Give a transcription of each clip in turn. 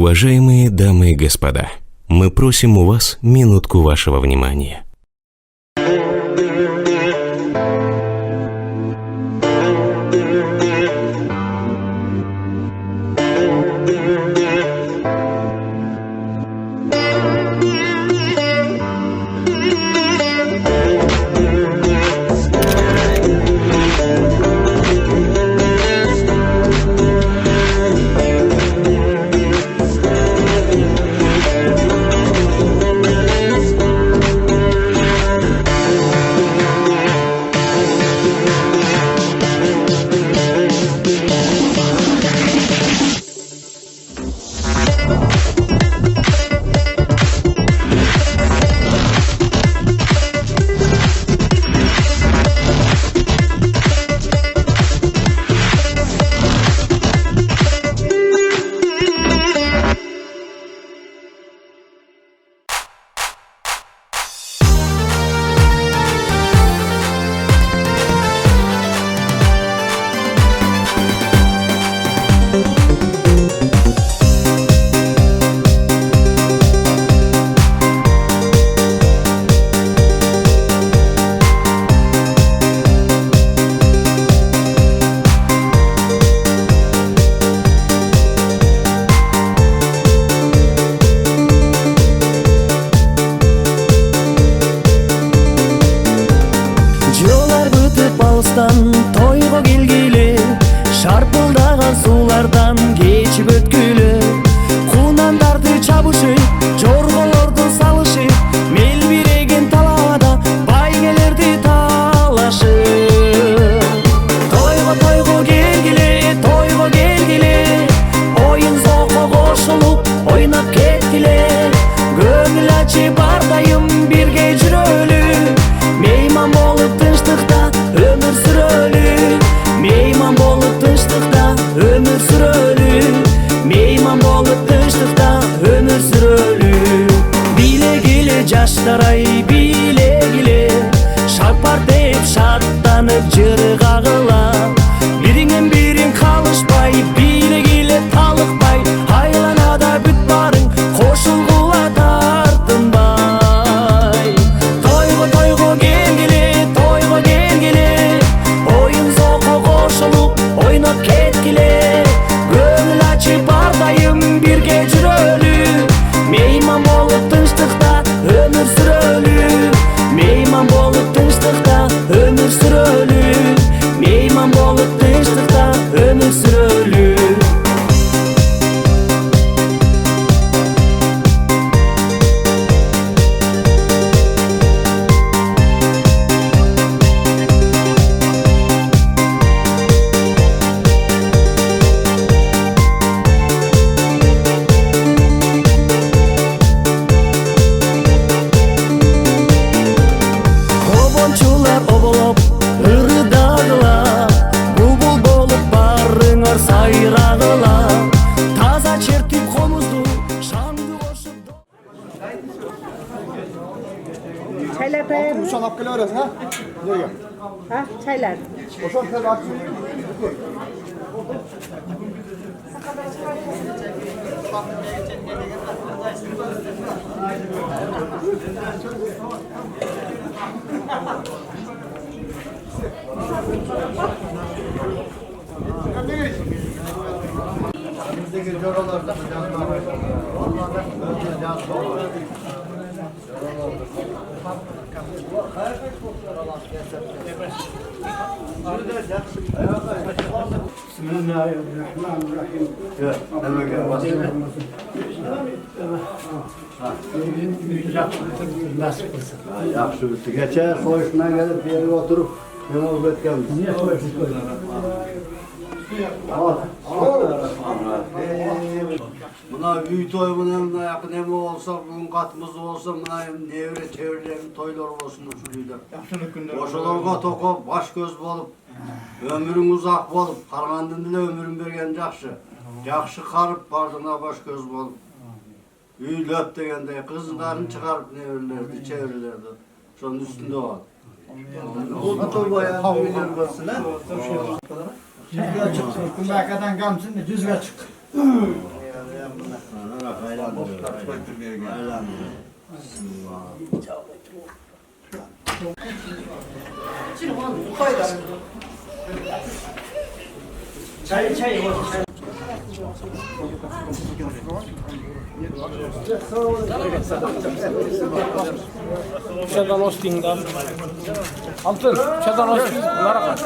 Уважаемые дамы и господа, мы просим у вас минутку вашего внимания. Тойго келгиле, шарпылдаган суулардан кечип өткүлө. Кунандарды чабышып, жорголорду салышып, мел биреген талаада байгелерди талашып. Тойго келгиле, оюн зоого кошулуп, ойноп кеткиле. Көңүл ачып ардайым бирге жүрөлү, мейман болуп тынчтыкта ömür sürölü, meyman bolup tınçtıkta ömür sürölü, meyman bolup tınçtıkta ömür sürölü. Bile gile jaştaray bile gile, şapar deyip şartlanıp jırı kagıla. Biriңен бириң kalışpay, bile gile talıkpay, aylanada büt barың koşulgula tartınbay. Toygo kelgile, oyun zoko koşulup oynap ketkile. Göңүл ачып ардайым бирге жүрөлү, мейман болуп тынчтыкта өмүр сүрөлү, мейман болуп тынчтыкта өмүр сүрөлү, мейман болуп тынчтыкта өмүр сүрөлү. Оболоп, ырыдагыла, бубул болуп барыңар сайрагыла. Таза чертип комузду, шаңды кошуп. Çaylar koyalım. Uşan hakkıyla öğrensin ha? Nereye? Ha, çaylar. Uşan sen açsın. Bizdeki coralarda canlar var. Vallahi ben can var. Bismillahirrahmanirrahim. Nasıl kılsın? Yaxşı bitti. Geçen soyuşuna gelip bir yere oturup yemol etkenmiz. Niye soyuşun? Buna üy toyunun yakın emi olsa, bugün katımız olsa, buna devre çevrelerin toyları olsun şurada. Oşalarga tokup, baş göz bolup, ömürün uzak bolup, Kargandın dile ömürün bergen jakşı. Jakşı karıp bardığına baş göz bolup. Üy löp degende kızlarını çıkarıp nevrelerdi, çevrelerdi. Şunun üstünde var. Atıl bayan bilir basın ha. Düzgün çıksın. Kumbakadan gamsın da düzgün çık. Şeyden Osting'den. Altın, şeyden Osting. Bunlara kaç.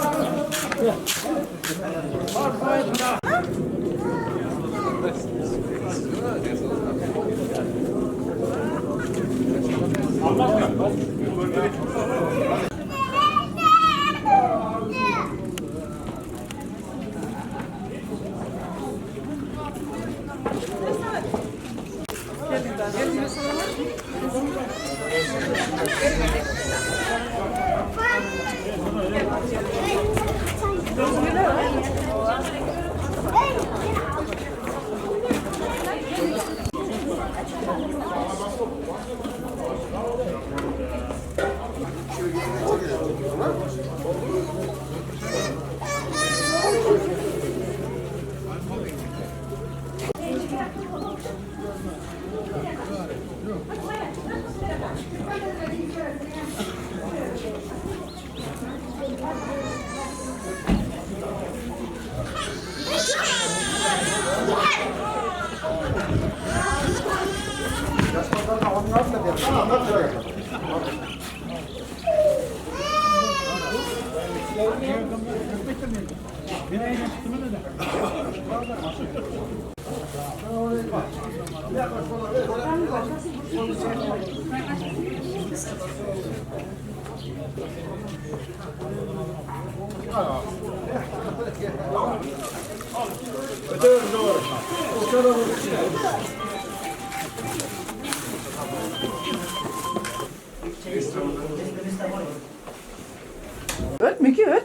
Öt, Miki öt.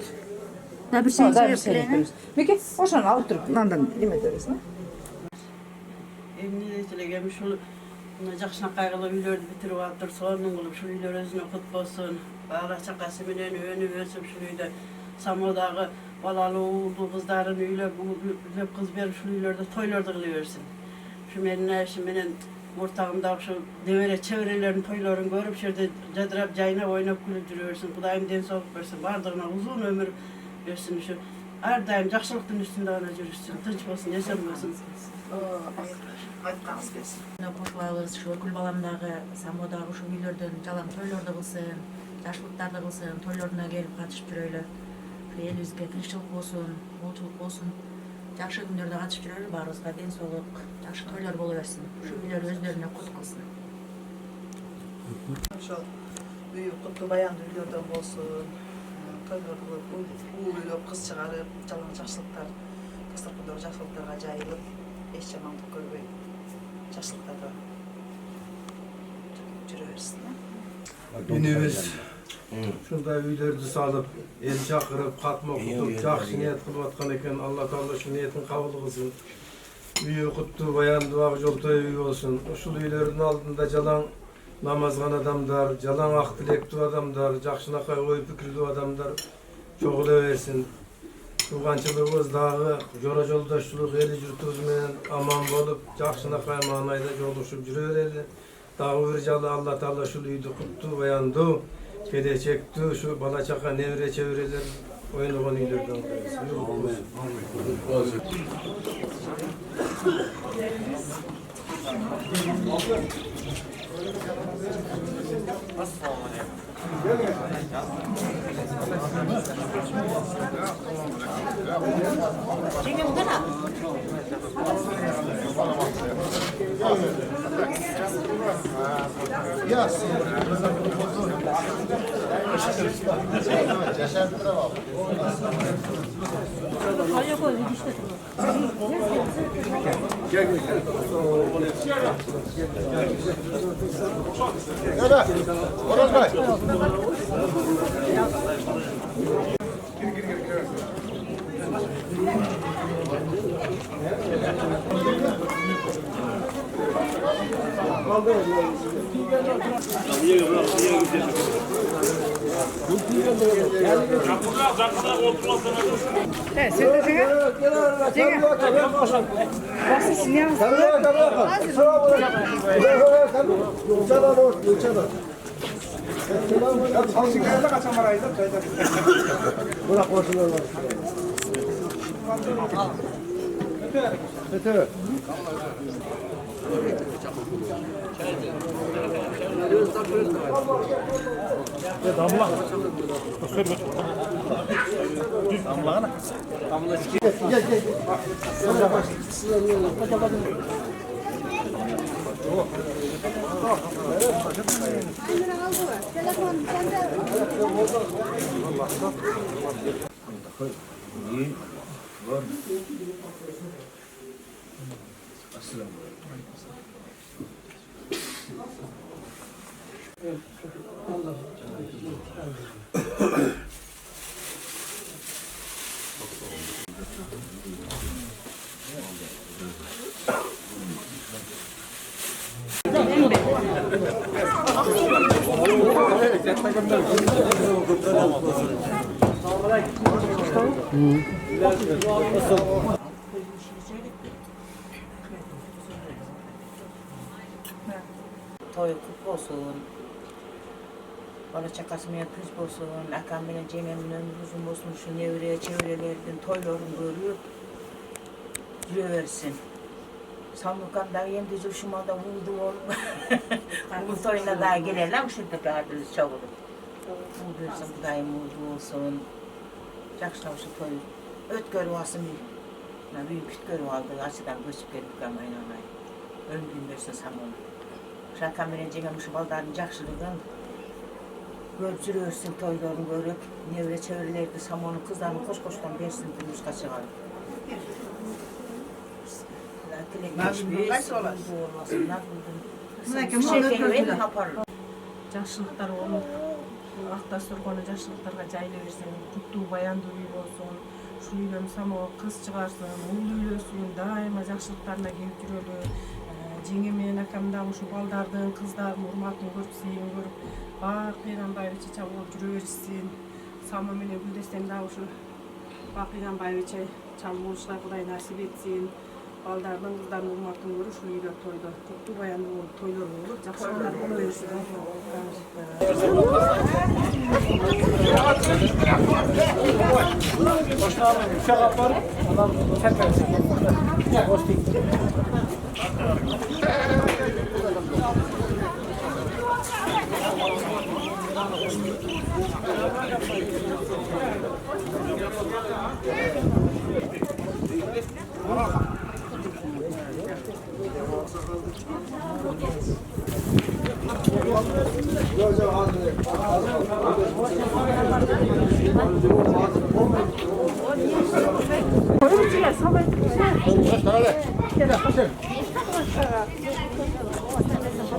Da bir şey Daha bir söyle. şey Miki, oşan alıp durup, nandan yemek verirsin. Emniyetçiler gelmiş olup Jakşına kaygılı üylörді bitirip attır, sonun kılıp şu üylör özüne kut bolsun. Bağla çakası bilen önü ösüp şu üylör Samodağı balalı oğuldu kızların üylör kız berip şu üylörde toylordu kılıversin. Şu menin eşim menen ortağımda şu devere çevrelerin toylarını görüp şerde cadırap cayına oynap gülüp duruyorsun. Kudayım den soğuk versin, bardığına uzun ömür versin şu. Her daim jakşılıktın üstünde ona yürüsün, tınç bolsun, yaşam bolsun. Qoşulabыз, şu gül balamdağı, Samodağı şu üylörden jalan toylordu kılsın, jaşlıktarda kılsın, toyloruna gelip katışıp жүрөйлү. Şu elibizge tinççilik bolsun, молчулук болсун. Жакшы күндөрдө катышып жүрөлү, баарыбызга ден соолук, жакшы тойлор боло берсин. Şu үйлөр өздөрүнө кут кылсын. Ошол büyük kutlu bayan üylörden bolsun. Toylor kılıp, uğul üylöp, kız çıkarıp, jalan jakşılıktar, tasarkundar jakşılıktarga jayılıp, eş jamanlık görбөй, jakşılıktarga жүрө берсин. Günümüz şunda üylerdi salıp, el çakırıp, katma okutup, жақсы niyet kılıp atkan eken Allah Teala şu niyetin kabul kılsın. Üyü kutlu bayan duağı joltoy üy olsun. Uşul üylerin aldında jalan namazgan adamlar, jalan ak dilekli adamlar, jakşınakay oy pikirli adamlar çoğula versin. Tuğançılığımız dağı, jora joldaşçılık, eli jurtubuz menen aman bolup, jakşınakay manayda joluşup jürevereli. Dağı virjalı Allah Teala şu üydü kutlu bayandı. Gelecekti şu bala çaka nevre çevreler oynanan üylerden. Evet, söylesene. Cengiz. Nasıl sinirli? Toy kutlu olsun. Bana çakasmaya kız olsun. Akam benim Cemem'in ömrü uzun olsun. Şu nevreye çevrelerden toylarını görüp yürüversin. Samlukan'da yem düzü şumada vurdu oğlum. Bu toyuna daha gelirler. Şimdi perdeniz çavurdu. Vurdu olsun. Kudayım vurdu olsun. Jakşınav şu toyu. Öt görü olsun bir. Büyük küt görü aldı. Açıdan göçüp gelip kamayın anayı. Ömrüm versin samunu. Şakam benim Cemem'in şu baldarını jakşılığın. Görüp sürüyorsun toylarını görüp. Nevre çevrelerdi samonu kızlarını koş koştan versin. Gümüş kaçığa. Жақсылықтар оның ақта сұрғаны жақсылықтарға жайлы берсін, құтты баянды үй болсын, шу үйлерін самауы қыз шығарсын, ұл үйлесін, дайыма жақсылықтарына келіп жүреді. Жеңе мен акамдағы шу балдардың, қыздардың ұрматын көріп, сейін көріп, Бақиғанбаевича чабылып жүре берсін. Сама менен гүлдестен дагы ушу Бақиғанбаевича чабылышқа Құдай насип етсін. Балдардың қыздардың ұрматын көріп, шу үйлер тойды. Құтты баянды болып, тойлар болып, жақсылықтар болып берсін.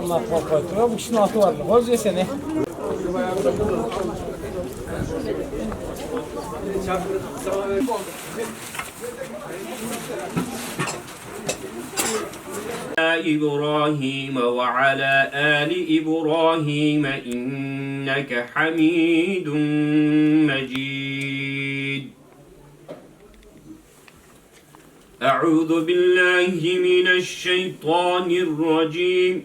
Allah korkuyor. Bu kişinin altı vardı. Hoş yesene. إبراهيم وعلى آل إبراهيم إنك حميد مجيد أعوذ بالله من الشيطان الرجيم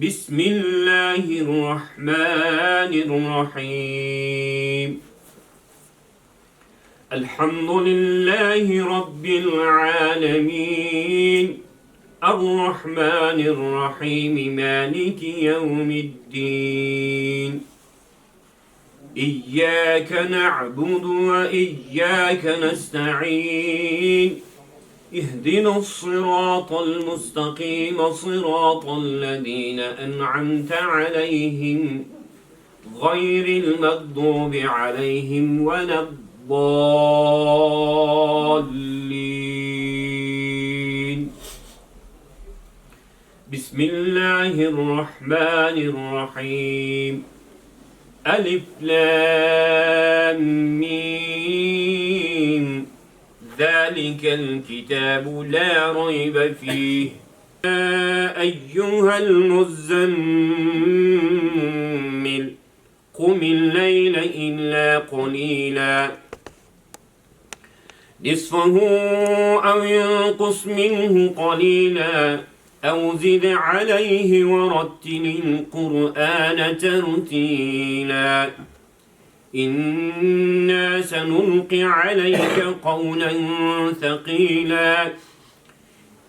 بسم الله الرحمن الرحيم الحمد لله رب العالمين الرحمن الرحيم مالك يوم الدين إياك نعبد وإياك نستعين اهدنا الصراط المستقيم صراط الذين أنعمت عليهم غير المغضوب عليهم ولا الضالين بسم الله الرحمن الرحيم ألف لام ميم ذلك الكتاب لا ريب فيه يا أيها المزمل قم الليل إلا قليلا نصفه أو ينقص منه قليلا أو زد عليه ورتل القرآن ترتيلا إنا سنلقي عليك قولا ثقيلا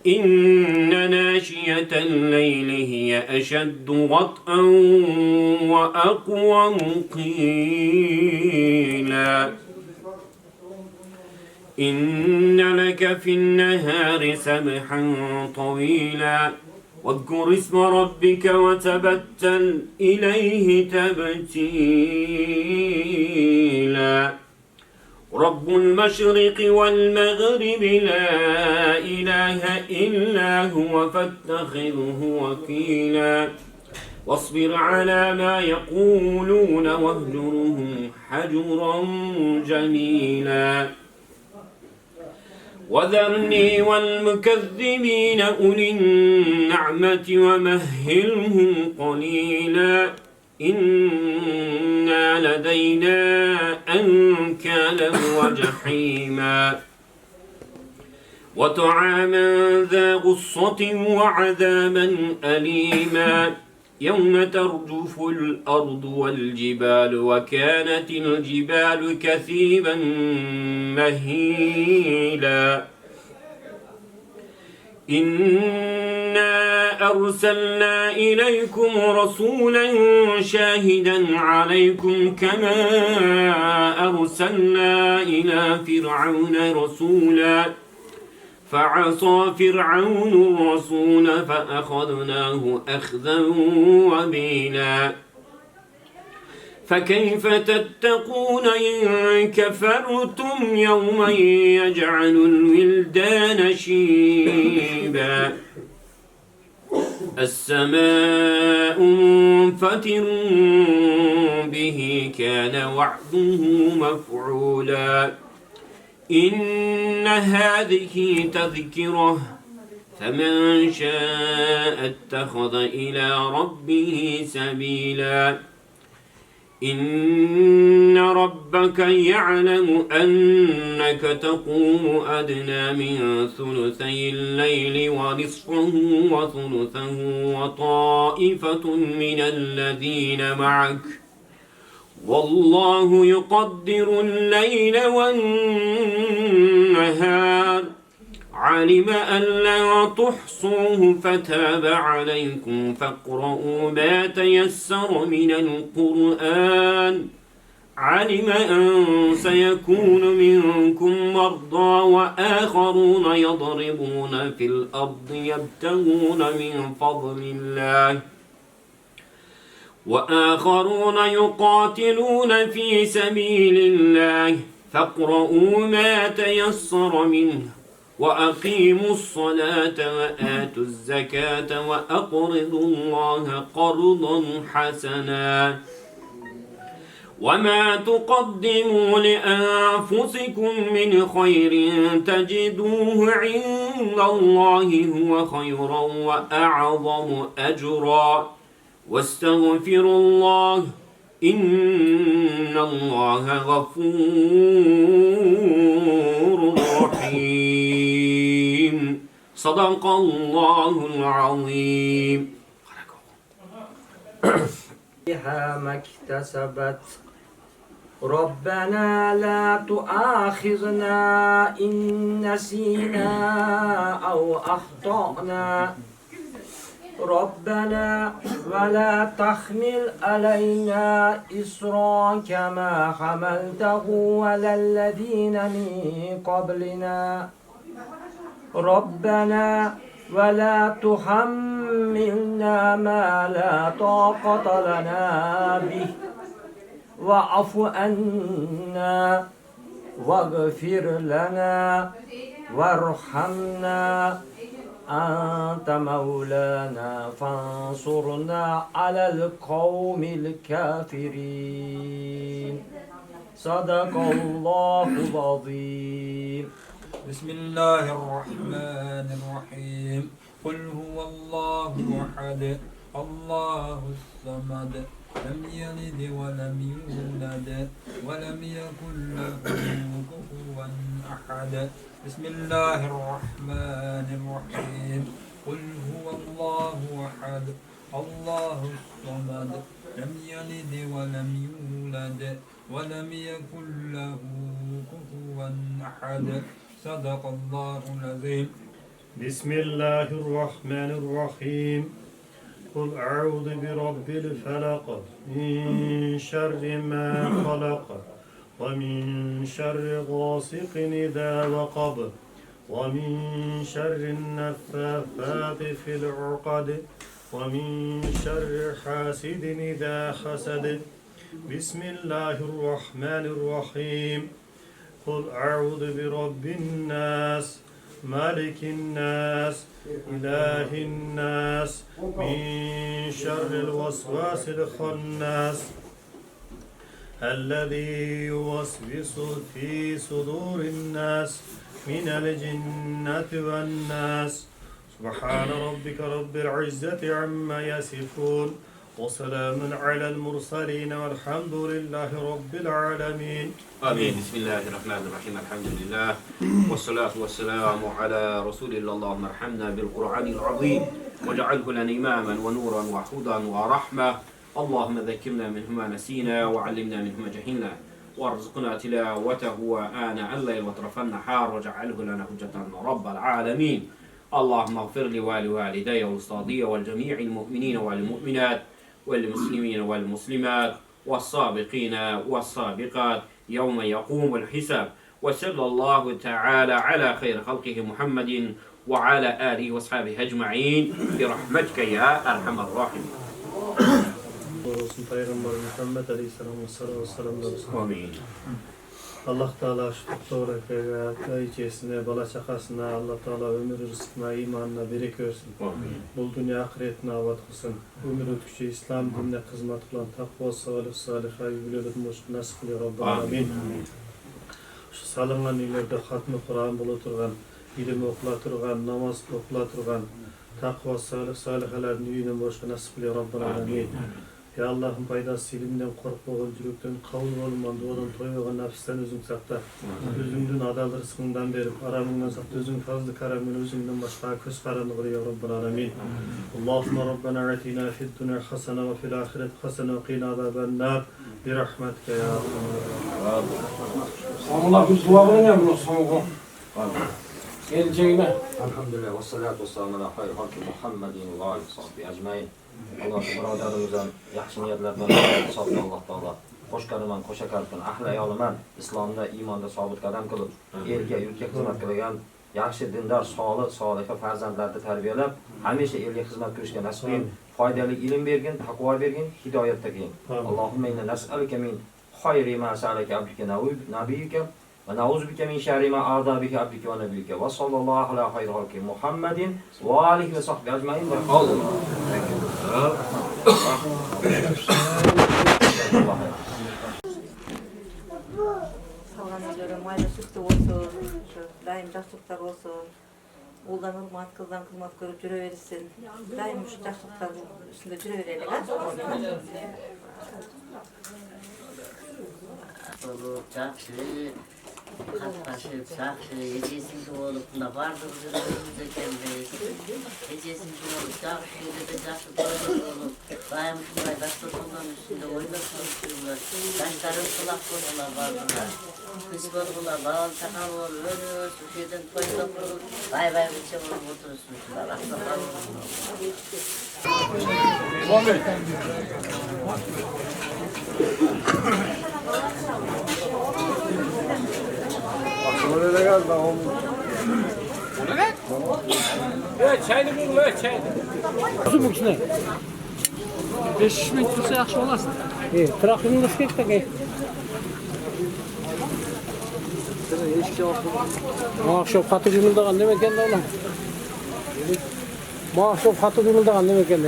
إن ناشية الليل هي أشد وطئا وأقوم قيلا إن لك في النهار سبحا طويلا واذكر اسم ربك وتبتل إليه تبتيلا رب المشرق والمغرب لا إله إلا هو فاتخذه وكيلا واصبر على ما يقولون واهجرهم حجرا جميلا وذرني والمكذبين أولي النعمة ومهلهم قليلا إنا لدينا أنكالا وجحيما وطعاما ذا غصة وعذابا أليما يوم ترجف الأرض والجبال وكانت الجبال كثيبا مهيلا إنا أرسلنا إليكم رسولا شاهدا عليكم كما أرسلنا إلى فرعون رسولا فعصى فرعون الرسول فأخذناه أخذا وبيلا فكيف تتقون إن كفرتم يوما يجعل الولدان شيبا السماء منفطر به كان وعده مفعولا إن هذه تذكرة فمن شاء اتخذ إلى ربه سبيلا إن ربك يعلم أنك تقوم أدنى من ثلثي الليل ونصفه وثلثه وطائفة من الذين معك والله يقدر الليل والنهار علم أن لا تحصوه فتاب عليكم فاقرؤوا ما تيسر من القرآن علم أن سيكون منكم مرضى وآخرون يضربون في الأرض يبتغون من فضل الله وآخرون يقاتلون في سبيل الله فاقرؤوا ما تيسر منه وأقيموا الصلاة وآتوا الزكاة وأقرضوا الله قرضا حسنا وما تقدموا لأنفسكم من خير تجدوه عند الله هو خيرا وأعظم أجرا واستغفروا الله إن الله غفور رحيم صدق الله العظيم بها ما اكتسبت ربنا لا تؤاخذنا إن نسينا أو أخطأنا ربنا ولا تحمل علينا إصرا كما حملته على الذين من قبلنا ربنا ولا تحملنا ما لا طاقة لنا به واعف عنا واغفر لنا وارحمنا أنت مولانا فانصرنا على القوم الكافرين صدق الله العظيم بسم الله الرحمن الرحيم قل هو الله أحد الله الصمد لم يلد ولم يولد ولم يكن له كفوا أحد بسم الله الرحمن الرحيم قل هو الله أحد الله الصمد لم يلد ولم يولد ولم يكن له كفوا أحد صدق الله العظيم بسم الله الرحمن الرحيم قل أعوذ برب الفلق من شر ما خلق ومن شر غاسق إذا وقب ومن شر النفاثات في العقد ومن شر حاسد إذا حسد بسم الله الرحمن الرحيم قل أعوذ برب الناس مالك الناس إله الناس من شر الوسواس الخناس الذي يوسوس في صدور الناس من الجنة والناس سبحان ربك رب العزة عما يصفون وسلام على المرسلين والحمد لله رب العالمين آمين. بسم الله الرحمن الرحيم. الحمد لله والصلاة والسلام على رسول الله. اللهم ارحمنا بالقرآن العظيم واجعله لنا إماما ونورا وهدى ورحمة. اللهم ذكرنا منه ما نسينا وعلمنا منه ما جهلنا وارزقنا تلاوته آناء الليل وأطراف النهار واجعله لنا حجة رب العالمين. اللهم اغفر لي ولوالدي وأستاذي والجميع المؤمنين والمؤمنات والمسلمين والمسلمات والسابقين والسابقات يوم يقوم الحساب وصلى الله تعالى على خير خلقه محمد وعلى آله وأصحابه أجمعين برحمتك يا أرحم الراحمين. olsun Peygamber Muhammed Aleyhisselam'a sallallahu aleyhi ve sellem. Amin. Allah Teala şu topraklara, köy içerisine, bala çakasına, Allah Teala ömür rızkına, imanına bereket versin. Amin. Bu dünya ahiretine avat kılsın. Ömür ötküçü İslam dinine hizmet kılan takva, salih, hayırlı nasip kılıyor Rabbim. Amin. Şu salıngan ileride hatmi Kur'an bulu turgan, ilim okula turgan, namaz okula turgan, takva, salihlerin üyünün boşka nasip kılıyor Rabbim. Amin. Ya Allah'ın paydası ilimden korkmadan, cürükten, kavul olman, doğudan toymadan, nefisten özün sakta. Özünden adal rızkından berip, aramından sakta, özün fazlı karamin, özünden başka köz karanlığı ya Rabbal Alamin. Allahümme Rabbena atina fid dunya hasana ve fil ahiret hasana ve qina azaben nar. Bir rahmetke ya Allah. Allah bir duvarına ne yapıyor soğuk? Geleceğine. Elhamdülillah ve salatu ve selamu ala hayr halki Muhammedin ve alihi sahbihi ecmaîn. Allah birodarimizdan yaxshi niyatlar bilan sotdi Alloh taolo. Qo'shqariman, qo'sha qalbman, ahli ayoliman, islomda, iymonda sobit qadam qilib, elga, yurtga xizmat qilgan yaxshi dindor, soliha farzandlarni tarbiyalab, hamisha elga xizmat qilishga nasib qilgin, foydali ilm bergin, taqvo bergin, hidoyatda qilgin. Allohumma inna nas'aluka min khayri ma sa'alaka abduka nabiyyuka ve na'uzu bika min şerri ma a'da bihi abduka ve nabiyyuka ve sallallahu ala hayri halki Muhammedin ve alihi ve sahbihi ecmaîn. Салган үйлөрү майда сүттүү болсун, дайым жакшылыктар болсун. Улдан урмат, кыздан кызмат көрүп жүрө берсин. Дайым ушу жакшылыктардын үстүндө жүрө берелик, Katlaşıp, sakşı, ecesinde olup, buna vardır üzerimize gelmeyiz. Ecesinde olup, sakşı, de sakşı olup, daim şunay dastursundan üstünde oynak çalışıyorlar. Taşların kulak konular vardılar. Kız konular, bağlı sakal olur, ölür, şu şeyden koyda kurulur. Bay bay bir şey olup oturursunlar, aksalar olur. Oraya gel daha olmuş. Evet, çayını bul, evet çayını. Nasıl bu ne? 5 minut tursa yaxshi olasın. Traktörün nasıl geçti ki? Maaşop katı cümleden ne mekan da oğlum? Maaşop katı cümleden ne mekan da?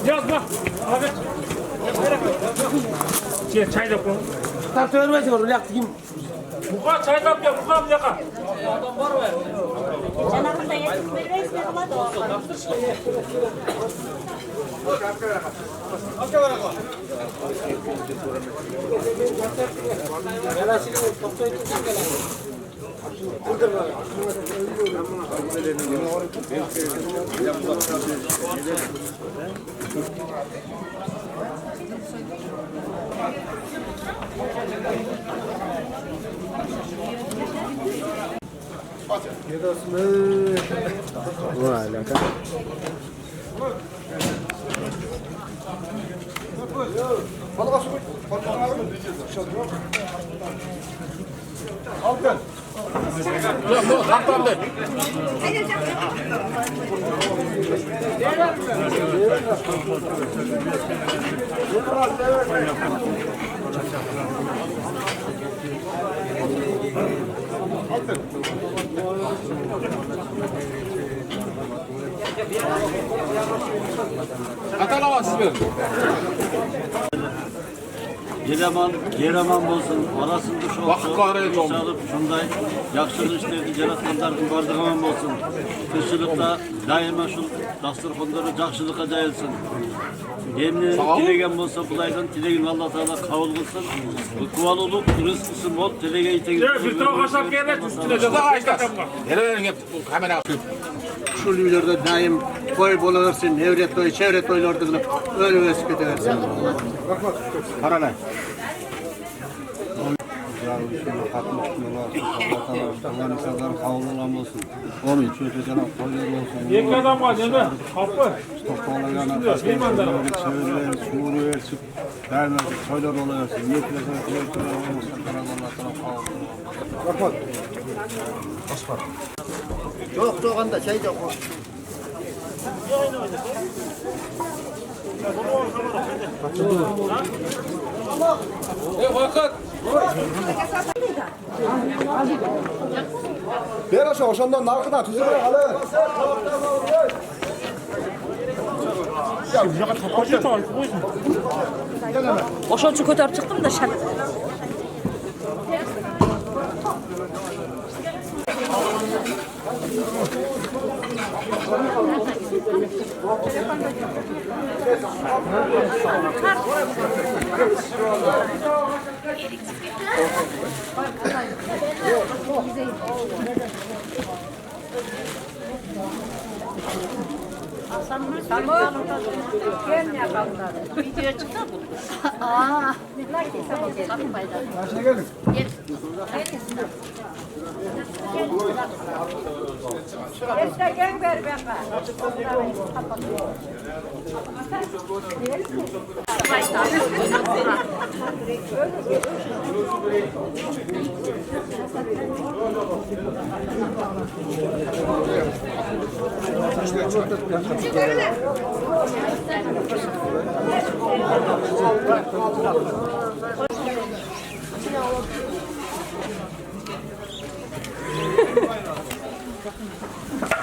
Yazma. Abi. Çay da koy. Tartı vermeyecek onu yaktım. Muka çay kap ya, muka bir yaka. Adam var mı? Cenabında yetim vermeyiz mi? Ama da Yereman bolsun, orasın duş olsun, çalıp şunday, yakşılık işlerdi, ceratkanlardan bardıgaman bolsun. Kışçılıkta daima şu dasturxonları jakşılıkka jayılsın. Emni tilegen bolsa bulaydan tilegen Allah Taala kabul kılsın. Kuvaluluk, rızkısı bol, tilege itegen. Bir tarafa kaçak gelmek üstüne de kamera. Şu ülkelerde daim koy bolarsın, nevret toy, çevret toylardı öyle vesip edersin. Paralay. Bir adam var değil mi? Kapı. Yok doğanda şey de koy. Ver aşağı, oşandan narkıdan tuzu ver, alın. Oşonçu kötörüp çıktım da şart. Video çıktı mı? Başına gelin.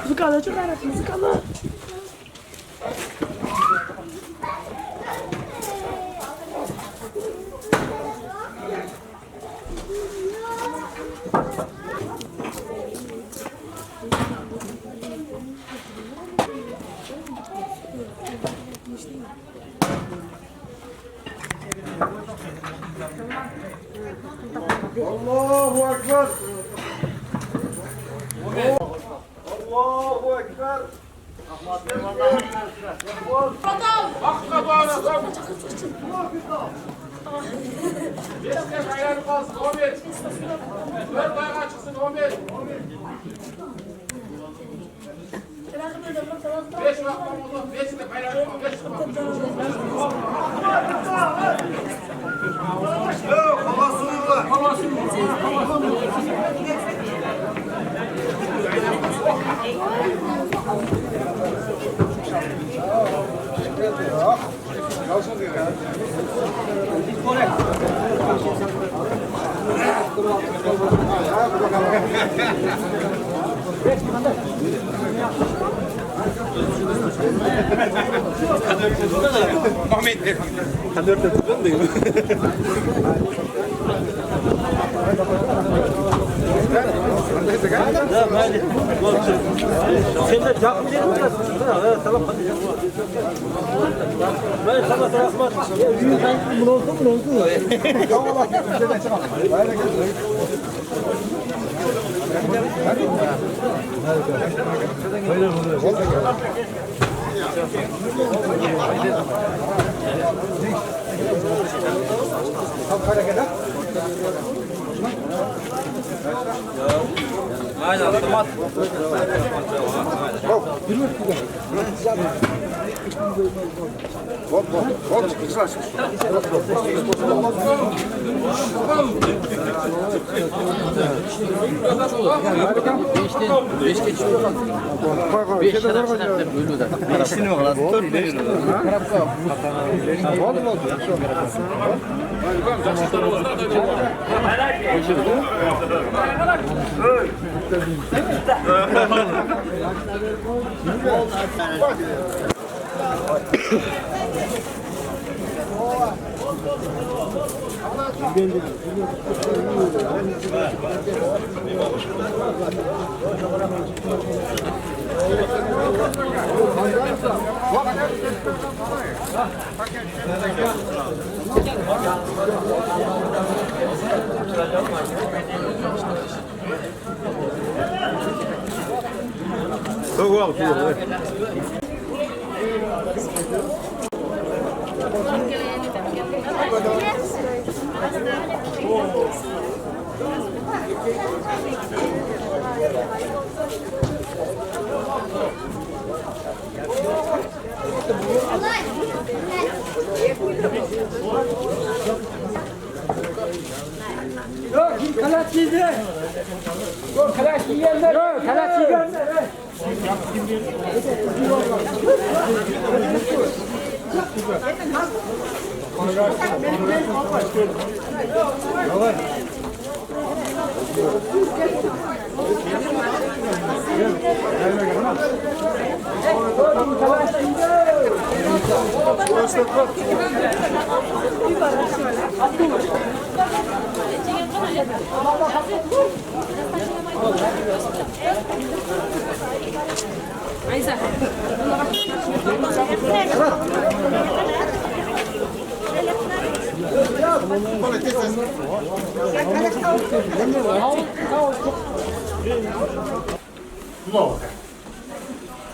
Müzikalı çok arası müzikalı. Allahu Ekber. Allahu Ekber.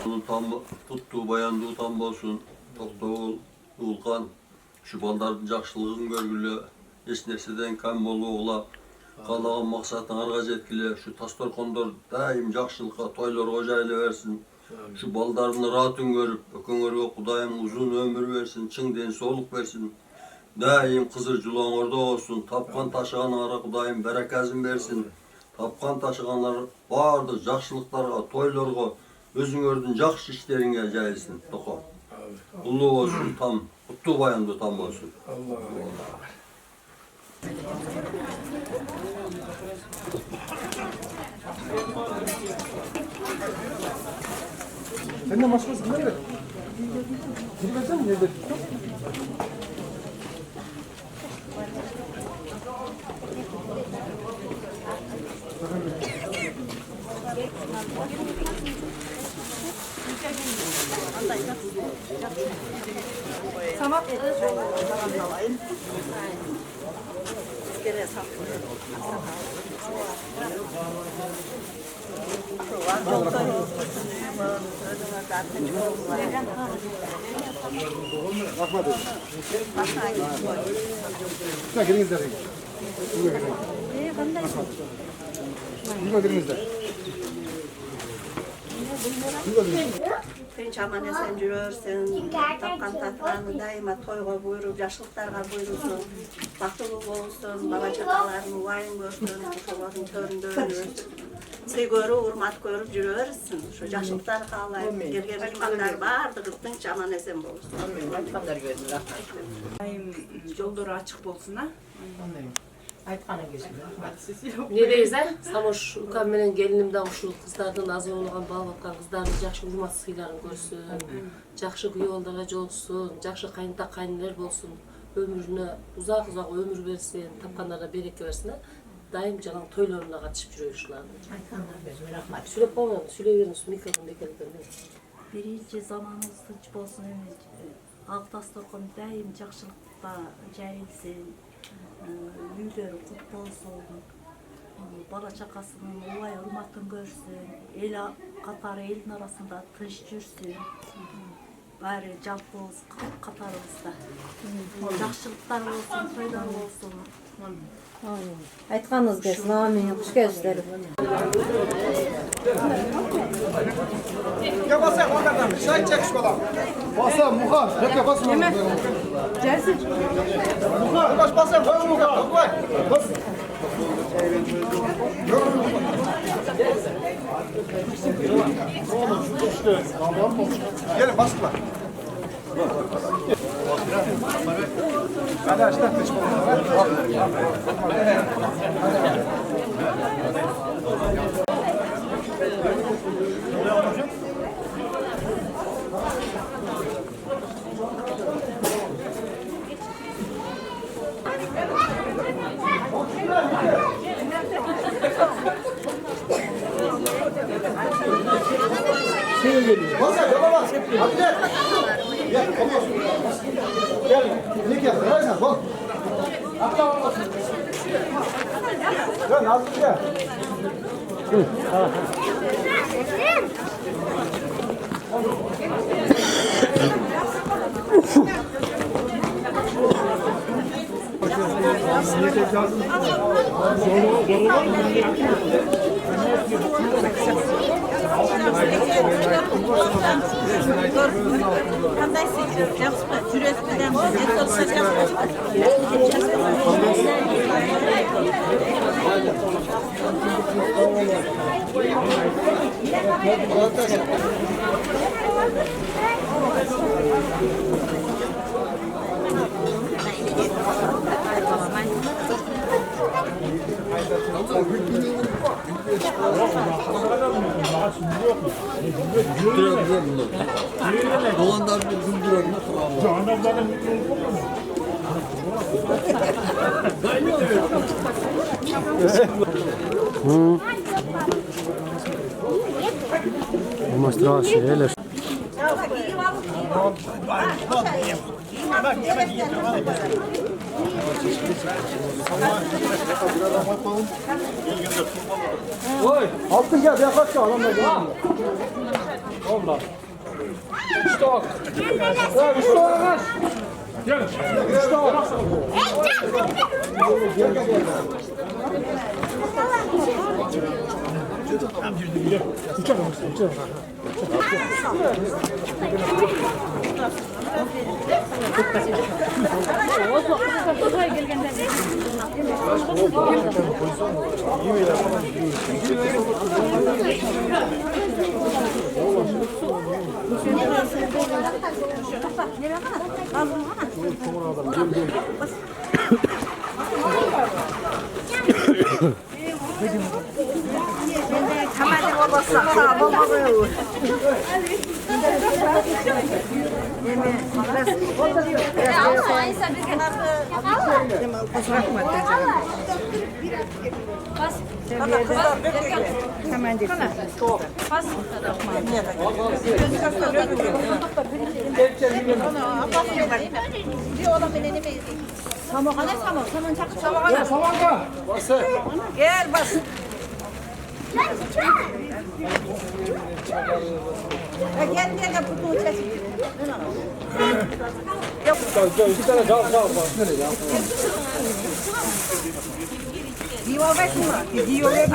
Onun tam tuttuğu bayandığı tam olsun. Doktor Ulkan şu baldarın jakşılığın görgülü hiç nerseden kam bolu oğla kalağın maksatın argaz etkili şu tastor kondor daim jakşılıkka toylar hocayla versin. Şu baldarını rahatın görüp öküngörge Kudayım uzun ömür versin, çın den soluk versin. Daim kızır julan orada olsun, tapkan taşıganlara Kudayım berekazın versin. Tapkan taşıganlar bardı jakşılıklarga, toylarga, özüngördün jakşı işleringe jayılsın. Toko. Kullu olsun tam, kutlu bayandı tam olsun. Allah. Sen de başkasın değil mi? Gitmedin mi? Nerede tuttun? Tamam. Bakmadı. Şuna giriniz de. Şuna giriniz de. Tinç aman esen жүрөрсүң, тапкан татканы дайыма тойго буйруп, жашылыктарга буйрусун, бактылуу болсун, бала чакаларын убайын көрсүн, ошолордун төрүндө өсүп, сыйгөрүп, урмат көрүп жүрөрсүң. Ушу жашылыктар каалайм, келген меймандар баардыгы тынч аман эсен болсун. Айым жолдору ачык болсун, а? Ne deysen? Samoş ukam menen gelinim de uşul kızlardan az olgan bal batkan kızların jakşı urmat sıyların görsün. Jakşı yollara jolsun, jakşı kayınta kayınlar bolsun. Ömrüne uzak ömür versin, tapkanlara bereke versin. Daim jalan toylarına katışıp жүрөй uşularını. Sülep bolmayalım, süleverin mikrofon bekeliplerine. Birinci zamanımız tinç bolsun, Altastokon daim jakşılıkta jayılsın. Үйлері құт болсын, бала чақасының олай ұрматын көрсін, ел қатары елдің арасында тыныш жүрсін, бәрі жалпымыз қатарымызда. Жақшылықтар болсын, тойлар болсын. Айтқаныңыз келсін, амин, құш келіпсіздер. Ya basayım onlardan, şahit çekiş balam. Basayım Muhan, peki basın. Yemek. Gelsin. Muhan, basayım, koyun Muhan, koy. Bas. Gelin basınlar. Hadi açtık, kış Basın, yola bas. Hadi gel. Gel, konuş. Gel, ne gel, nereden, bak. Atla olmasın. Gel, Nazlı gel. Qanday seyir, yaxshimi? Jur'atlidan et olsa Olanlar bir güldürüyor mu? Uma estrela. Altın gel yaklaşma adamlar gel. Olmaz. İşte o. Ya işte o kaç. Gel. İşte o. Gel gel gel. Uçalım. Gel bas. Gel diye kapı uçasın. Bir tane kal. Diyor versin mi? Diyor ver.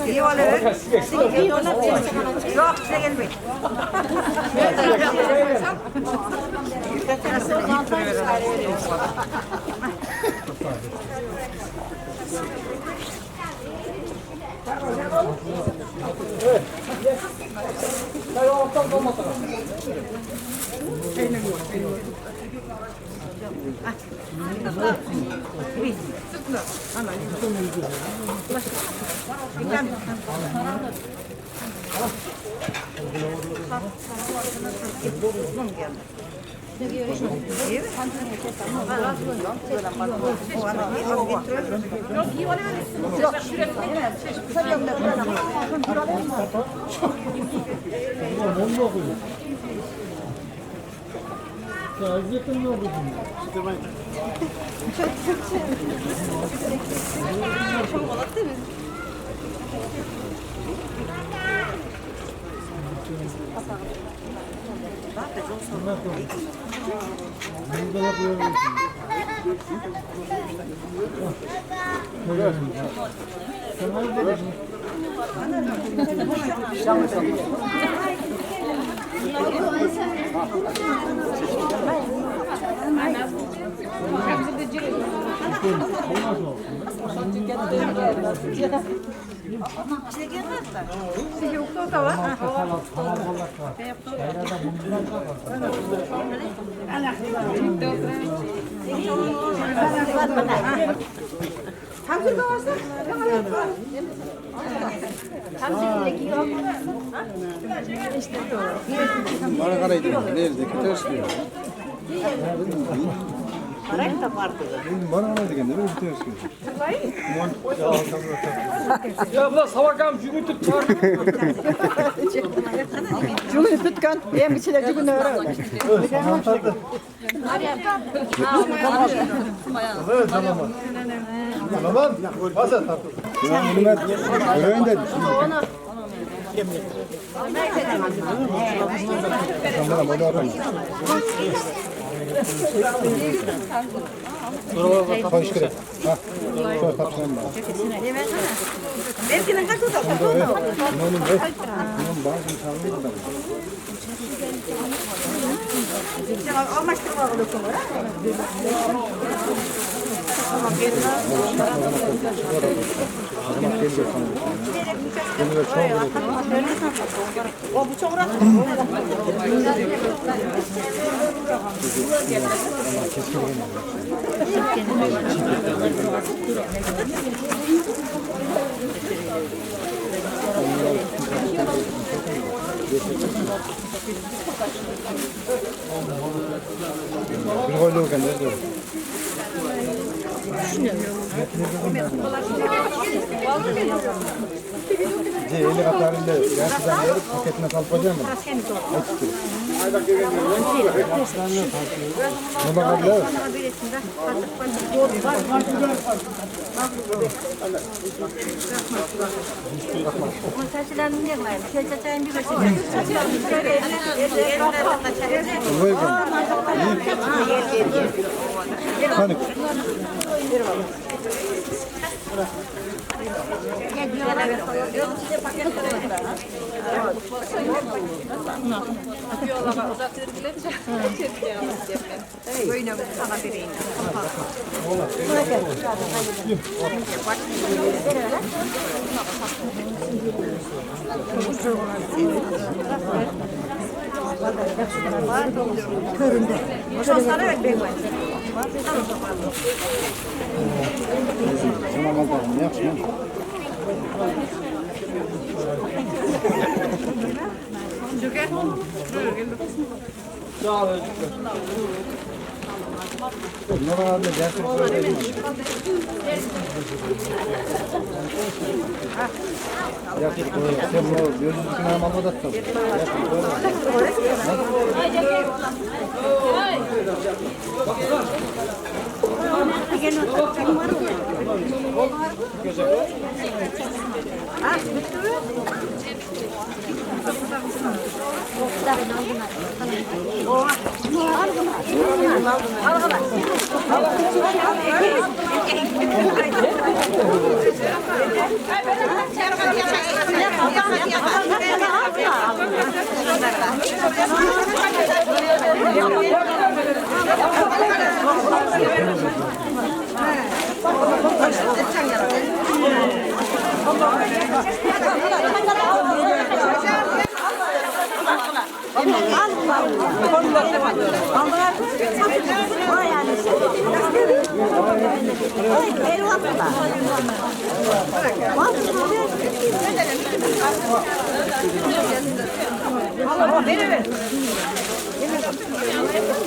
Diyor ver. Yok size gelmeyin. Bana karaydı. Nerede? Kötü diyor. Arayın da vardı. Bana karaydı kendine. Ben kötü Ya bu savakam cügütüp çağır. Cümle tutkan. Benim içine cümle öğren. Tamam. Tamam. Fazla tartı. Öğren de. Tamam, onu arayın. Hoş geldin. Ha. Şöyle tapsana bana. Belki kaç oda? Bunun bazı insanlar da. Almıştırma olursun. O bu çok rahat. Bir koyduğu kendine. 50 katarında gerçekten verip paketine salıp koyacağım mı? Ne bakabilir? Köründe. Son sana öpeyim ben. Tamam bakalım, yaxşı mı? Joker. Sağ ol. Ne var abi? Gerçekten söyleyeyim. Yakışıklı. Sen bu gözlükünü hemen almadıksın.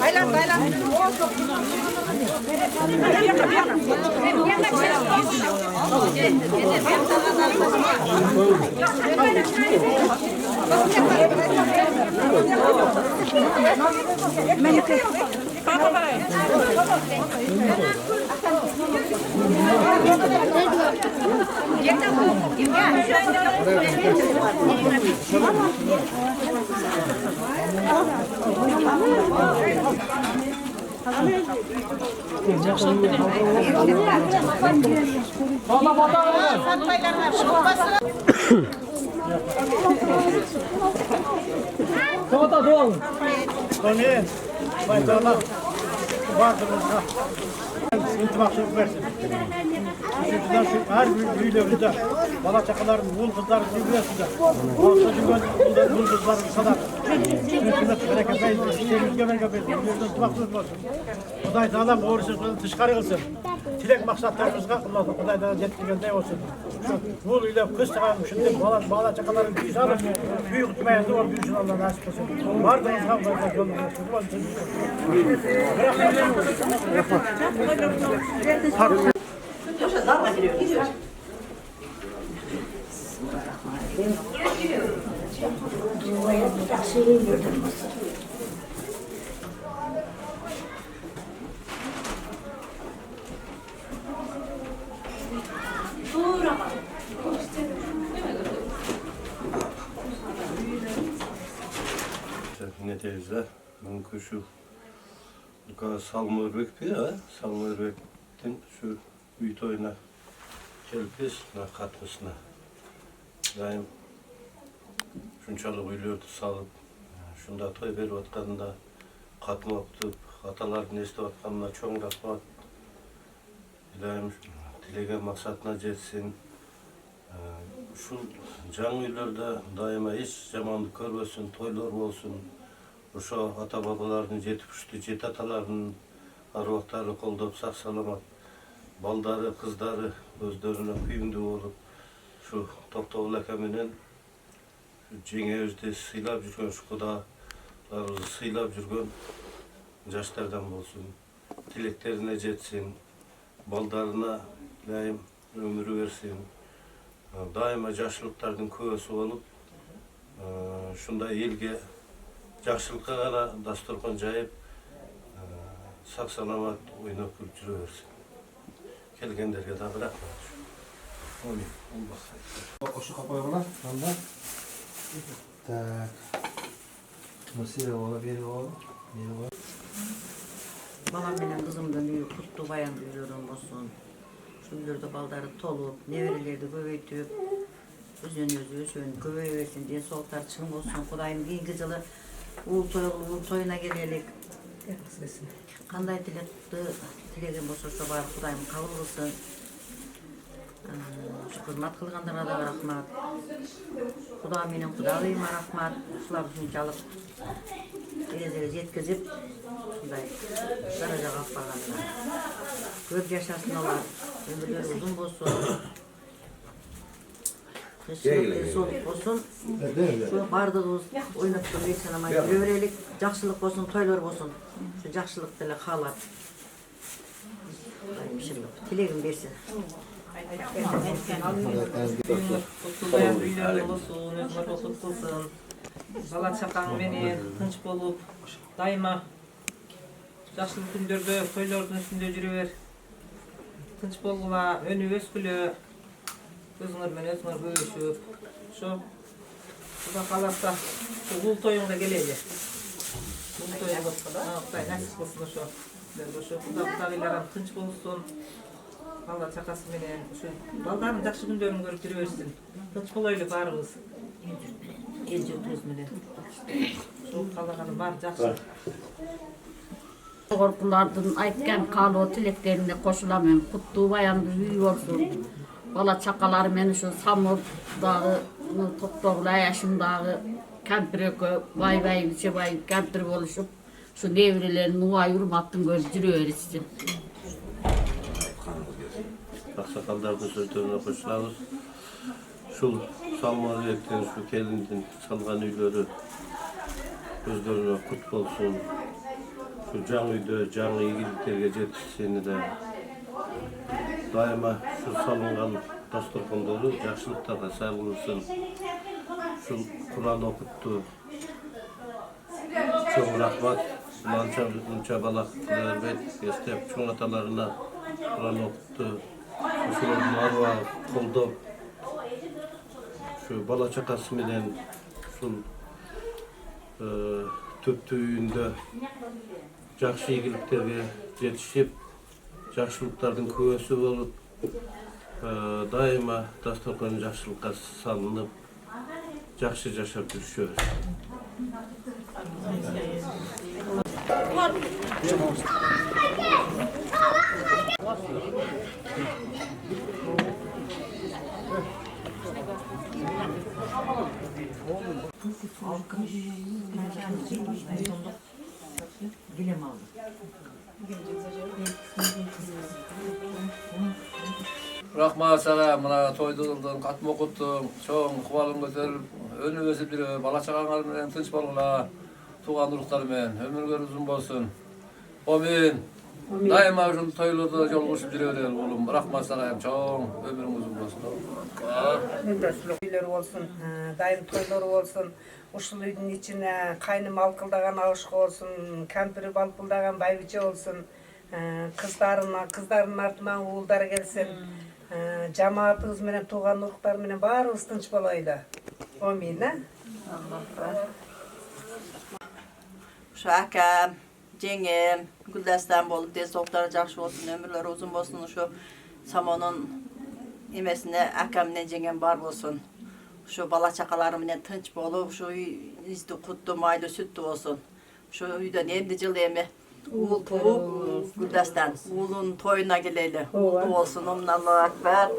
Baylan baylan. Tony, baytala. Bakınızda. İntibakçılık versin. Üçüncüden şu her büyülerimizde bala çakaların, bul kızların bilmiyorsunuz. O çocuğun bul kızların kadar. Hükümet bereket versin. Temizge bereket versin. İntibakçılık olsun. Kuday Teala doğrusu dışarı kılsın. Tilek maksatlarımızga Kuday Teala yetkilgende olsun. Bul ile kız çıkarmış. Şimdi bala çakaların büyüsü alıp büyük tutmayası var. Büyüsün Allah nasip olsun. Vardığınız havlarına yolunu olsun. Ne teyze, mümkün şu Salmırbek bir ha, Salmırbek'ten şu büyü toyuna gelip katmasına. Yani şunçalık uyluyordu salıp, şunda toy verip atkanında katma okutup, ataların esnep atkanına çoğun rahmat. İlahim dilegen maksatına jetsin. Şu can uyllarda daima hiç zamanlık görmesin, toylar olsun. Uşa ata babalarının jetipüştü, jet atalarının arvaqtары қолдап sağ salamat. Baldarı, kızları özlerine kuyumdu olup şu Toktogul aka menen жеңебизди сыйлап жүргөн şu кудаларыбызды сыйлап жүргөн жаштардан болсун. Tileklerine жетсин, baldarına daim ömrü versin. daima yaşlılıklardan kövesi olup, şunda elge yaxşılıkka gana dasturxan jayıp, sağ salamat oynap kulüp жүрüversin. Kelgenlerge da bırakma. Oşu kapıya bana. Anda. Tak. Nasıl ola biri oğlum? Biri var. Balam bilen kızımdan kutlu bayan duyuyorum olsun. Şunlarda baldarı tolup, nevreleri göbeytip, özün göbeyiversin diye soğuklar çın olsun. Kudayım keyinki жылы uğul toyuna gelelik. Kanday tilegen bolsa şu bar Kudayım kabul kılsın. Şu hizmet kılgandara da rahmat. Kuda menen kudalıyma rahmat. Şular şunçalık ezere jetkizip şunday darajaga alып barganlar. Көп yaşasın olar. Ömürleri uzun bolsun. Kışlık soluk bolsun. Şu bardığımız oynap durub sanamay yürüyelik. Жақсылык bolsun, toylar bolsun. Şu жақсылыk dile halap. Tilегim bersin. Bayan büyüleri olsun, özüne bakıp kılsın. Bala çakan menen tınç bolup, daima жақсылык күндөрдө, toylardын üstünde жүрüber. Tınç bolguva, önü öskülü, özüңөр menен özüңөр bölüşüp, şu Kuda kalapsa, şu ul toyuңda geleli. Ul toyuңda, Kuday nasip kılsın şu. Şu Kudagılaram tınç bolsun. Allah çakası menen, şu baldarın жақсы күндөрүн көрүp жүрüversin. Tınç bolaylı barыбыз. El jurtubuz menen. Şu kalaganym bar жақсы. Korkulardan aytgan kalı tileklerine koşulamam. Kutlu bayandı üy olsun. Bala çakalar meni şu Samurdağı, Toktoğla yaşındağı kempireke bay kempir oluşup şu devrelerin uvay urmattın göz жүрüversin. Aksakallarının sözlerine koşulabız. Şul salmalıyetten şu kelindin salgan üyleri gözlerine kut bolsun. Şu can uydu, can iyiliklerge жетişseni de daima şu salıngan dasturxanları yaxşılıklarga sağ bulursun. Şu Kur'an okuttu. Çok rahmat. Mança balak vermek istep çoğun atalarına Kur'an okuttu. Şuların arva koldu. Şu bala çakası menen şu tüptüğünde жақсы ийгиликтерге жетишип, жақсылыктардын күбөсү болуп, дайыма дасторкон жақсылыкка салынып, жақсы жашап жүрүшөбүз. Bilim aldım. Rahmat sana, mına toydurdun, katma okuttun, çoğun kuvalın götürüp, önü ösüp durup, bala çağanlar menen tınç bolgula, tuğan uruklar menen, ömürler uzun bolsun. Amin. Daima uşul toylarda jol koşup жүрөбүр oğlum. Rahmat sana, çoğun ömürün uzun bolsun. Toyları olsun, daim toyları olsun. Uşul üydün içine kaynım alkıldagan ağışkı olsun, kampiri balpıldagan baybiçe olsun. Kızların артынан uğulları gelsin. Cemaatimiz menen, tuğan uruklar menen barыбыз тынч болойлу. Amin. Şu akam, jengem, Güldastan bolup, desokları жақсы olsun, ömürleri uzun bolsun. Şu Samonun emesine akam menen jengem bar bolsun. Şu bala çakaları menen tınç bolup, şu izdi kutlu, maylı, sütlü olsun. Şu uydan emdi jıl emi uğul tuğup, Güldastan uğulun toyuna geleli. Uğul olsun, Allahu Akbar.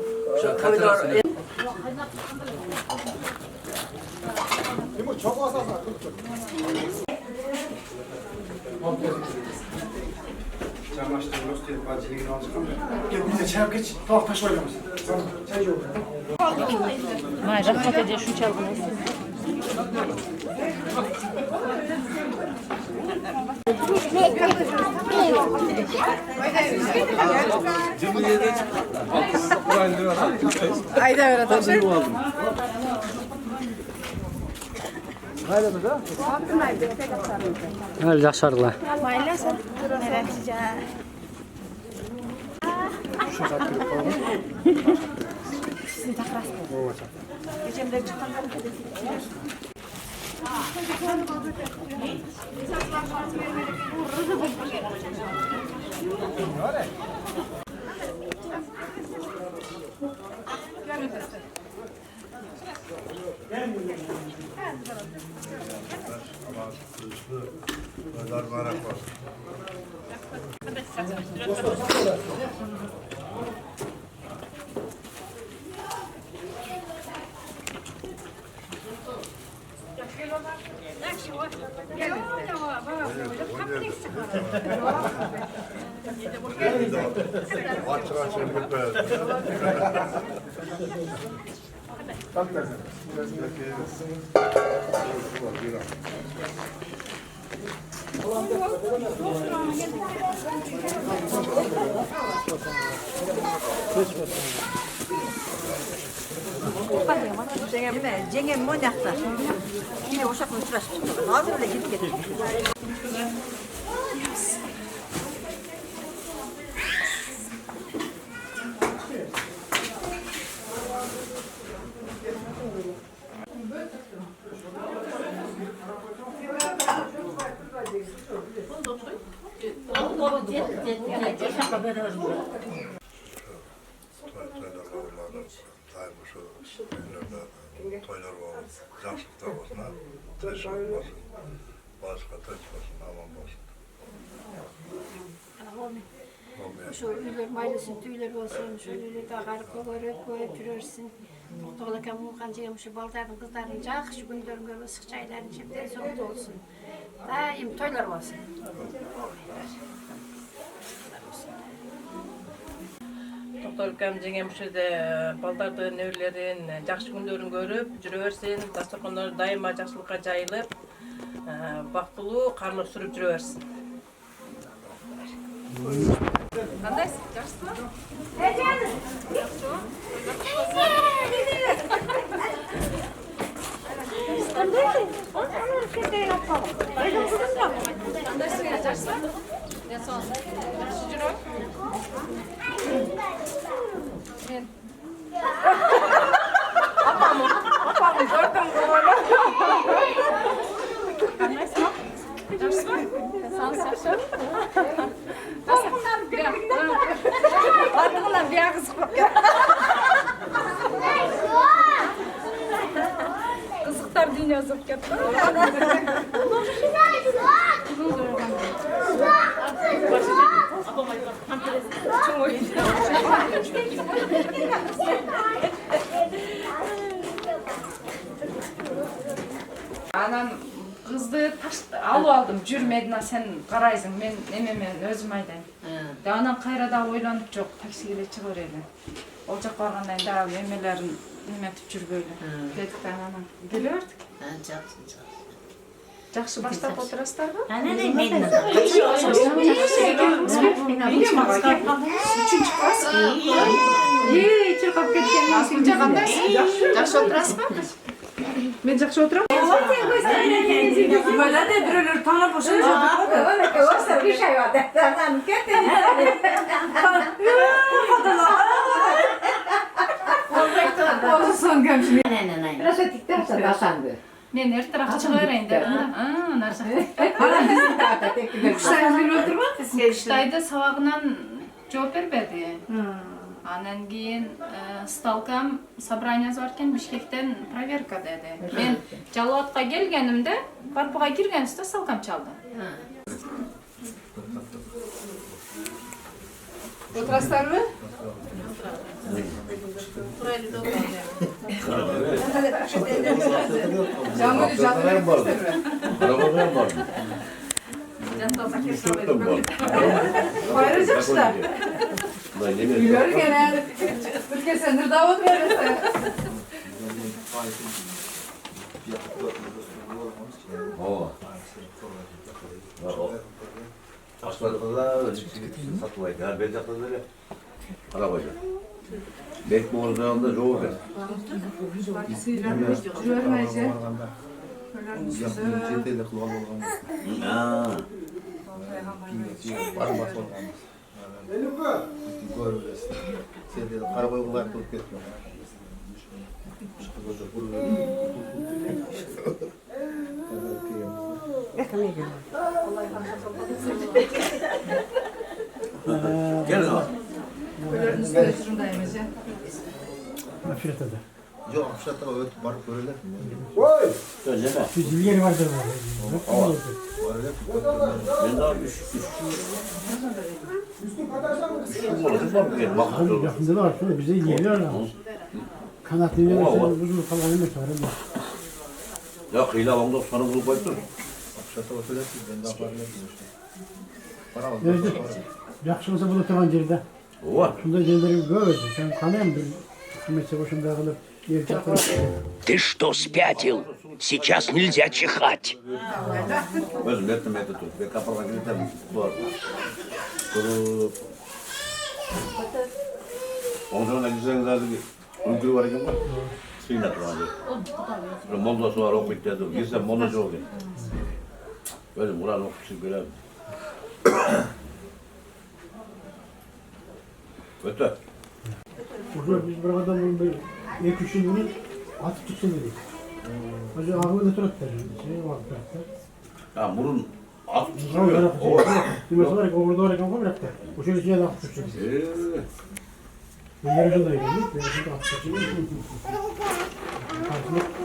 Şu toylar... Bize çay geç, tavuk taş oynamasın. Çay yok. Rahmat ede şu çalgın olsun. Ayda öyle tabii. Hadi yaşarlar. Mayla sen nereye Sizi takras. Geçen de çıkan Cengem oynakta. Yine uşakla uçulaşıp çıktılar. Hazır öyle gidip getirdik. Toylar var, yaşlıklar olsun, teşekkür olsun, başka teşekkür olsun, aman olsun. Şu öyler maylasın, tüyler olsun, şöyle de garip koyup yürürsün. Oğlakam muğancayım şu baldarın kızların cak, şu günlerin görme sık çayların içinde soğuk olsun. Daim toylar olsun. Doktorlukam jengem şu yerде балдардын нөрлерин, жакшы күндөрүн көрүп жүрө берсин, дастаркандар дайыма жакшылыкка жайылып, бактылуу, карлык сүрүп жүрө берсин. Кандайсың? Жакшысыңбы? Apamı gördüm bunu. Kandайсың? Жакшысыңбы? Саңыз жакшы. Артығынан bir kızık bakıyor. Kızıklar dünyası ketті. Анан кызды алып алдым, жүр Медина сен карайсың, мен немемен өзүм айтайын. Анан кайрада ойлонуп жок, таксиге чыгып берели. Ол жака баргандан кийин дагы эмелерин неметип жүрбөйлү. Дедик да анан келе бердик. Жакшы баштап отурасыздарбы? Анан Медина. Үчүнчү класс. Чыркап кеткен. Насылча кандайсың? Жакшы отурасызбы? Мен жакшы отурам. Böyle de birileri tanıp boşuna çocuk. Öyle ki olsa bir şey var. Defterden ketin. Olsun gömüşüm. Biraz ötükten sonra asandı. Men ertaroq chiqib berayin dedim da. Narsa. Kuşlar üzgün oturmadınız. Кыштайды сабагынан жооп бербеди. Анан кийин сталкам собраниясы бар экен, Бишкектен проверка деди. Мен Жалалатка келгенимде Барпуга киргенибизде сталкам чалды. Oturaslar mı? Camını canlı var. Arabalar var. Ayrıcamışlar. Biliyor gene. Türkiye sendir davet verirse. Oo. Aşağıda satmayı. Yani ben yaptım böyle. Arabayla. Belki orada çoğu ben. Çeteyle kullan olgan. Barmak olgan. Görürüz. Çeteyle arabayı kullan tutup ketmiyor. Gel lan. Afiyet olsun. Yok, aşağıda öt var böyle. Oy! Söyleme. Bizim yeri vardır. Ben daha Yakında da var. Bize geliyor ama. Kanatlı yeri uzun falan yemek var. Ya kıyla avamda sana bulup koydun. Aşağıda ötüler ben daha parlayayım. Evet. Yakışımıza bunu tavan yerinde. Ova. Şunda yerleri böyle. Sen kanayım bir. Hükümetse başında kalıp yer çakır. Ты что, спятил? Сейчас нельзя чихать. Özüm ettim dur. Ben kapalı gidelim. Doğru. Kurup. Ondan da güzel zaten bir uygulu var ki var. Suyla durağında. Molda su var okuyup dedim. Gitsem molda çok iyi. Özüm Kur'an okuyup görelim. Öte. Burada biz buradan bunu böyle ek bunu atıp çıksın dedik. Hacı ağabey de turat verir. Şey var bıraktı. Ya burun at Tamam tutuyor. bıraktı. Dimesi var ya orada oraya kalma bıraktı. O şöyle içine de atıp çıksın. Bunlar ucunda yiyor. Ben şimdi atıp çıksın.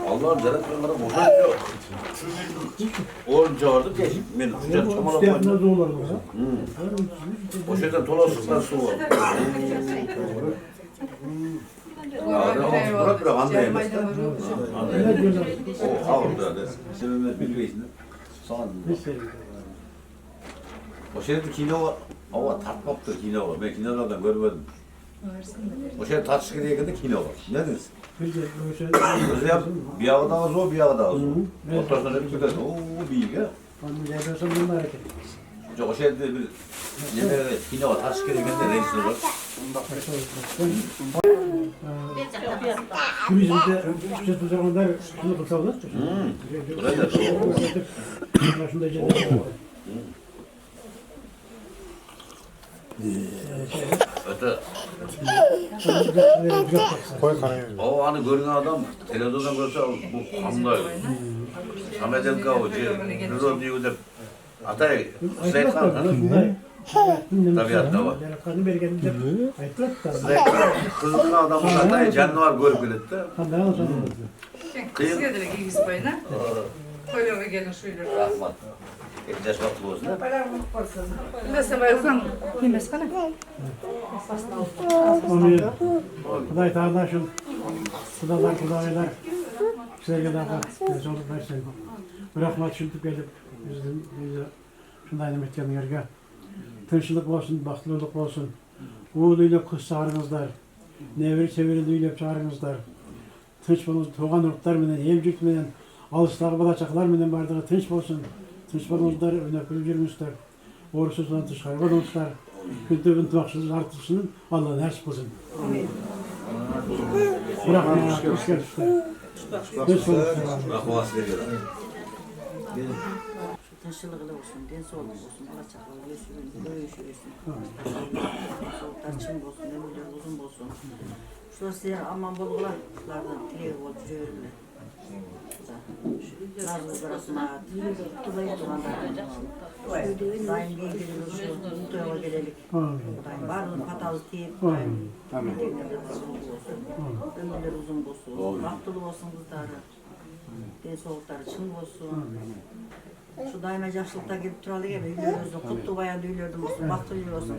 Allah'ım cennet onlara boşanıyor. Oğlum çağırdı ki ben sıcak çamala İşte yapmaz koydum. olur burada. O şeyden tolasıktan su var. Bırak bırak anlayayım. O ağırdı hadi. Sebebi bilmeyisin. Sağ olun. O şeyde kino ava tartmaktır kino var. Ben kinolardan görmedim. O şey tartışkı diye geldi kino var. Ne diyorsun? Öyle yap. Bir ağı daha zor, bir ağı daha zor. Ortasına hep gider. Oo büyük ya. Yapıyorsan bunun hareket. O şeyde bir yemeğe kino var. Tartışkı diye geldi renkli var. Turizmde işte bu zamanlar şunu kutsallar. Buraya da Şunda cennet var. Öte. Koy karaya. O hani görünen adam televizyondan görse bu hamda. Samet Elkavcı, Rıdvan diyor da Atay, Zeyt Khan. Tabiatta var. Kızıklı adamın Atay canavar görgülüktü. Kız geldi ki gizli bayına. Koyuyor gelin şöyle. Rahmat. Ektaş vakti olsun. Mesela bayılsan kimesi kana? Kuday tardaşın, kudaylar, sevgiler var. Ben sorduk versin. Rahmat şuntup gelip bize şundaydım etken yerge. Tınçılık olsun, baktılılık olsun. Uğuluyla kız çağırınızlar. Nevri çeviri düğüyle çağırınızlar. Tınç bulunuz, toğan urtlar menen, evcik menen, alışlar balacaklar menen bardağı tınç olsun. Tınç bulunuzlar, önöpülü yürümüşler. Oruçsuz olan tış hayvan olmuşlar. Kültür ıntmaksız artırsın, Allah'ın her şey olsun. Bırakma, hoş geldin. Taşılıklı olsun, densoluk olsun, alçaklığı göğsün, göğüşürsün. Soğuklar çın olsun, ömürler uzun olsun. Şurası size aman bolgulardan dileği ol, cüreğimle. Nazlı burasına, tulayı tulanlardan. Daim bir gidelim, şu tuyağa gelelim. Daim varlığın patalı deyip, daim ömürler uzun olsun, baktılı olsun kızları. Densolukları çın olsun. Şu daima yaşlılıkta gidip turalı gibi yürüyorsun, kutlu bayan düğülüyordum olsun, baktın yürüyorsun.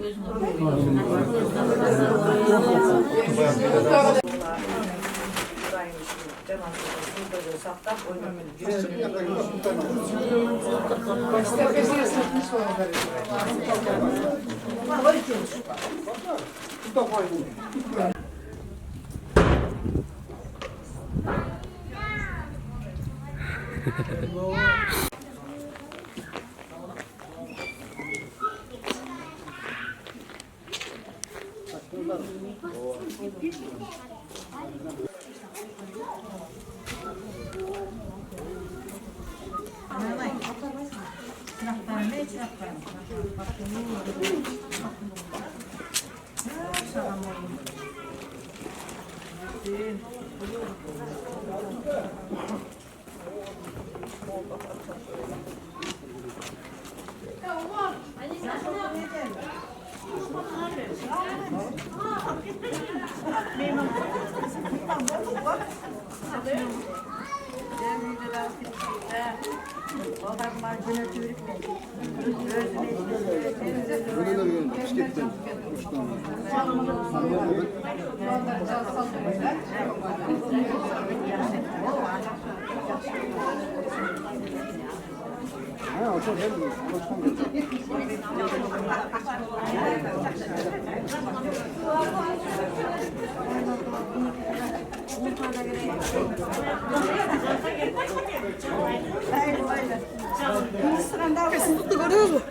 Görüyor musun?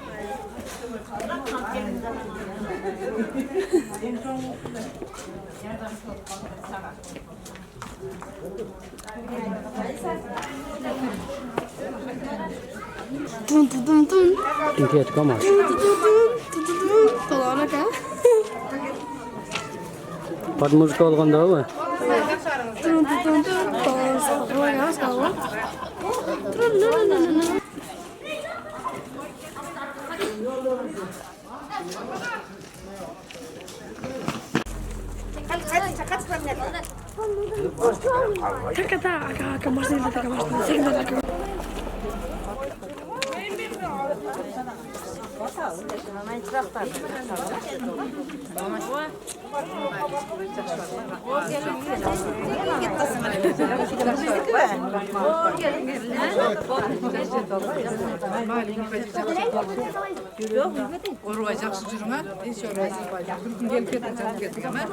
Dun dun dun dun. Intihat kamar. Dun dun dun dun dun dun. Tolağına kal. Pat müzik olganda mı? Dun dun dun dun. Tolağına kal. Dun dun dun dun dun. Kakak masih ada kakak. Oraya жақсы жүрме, еш келіп кетті ме?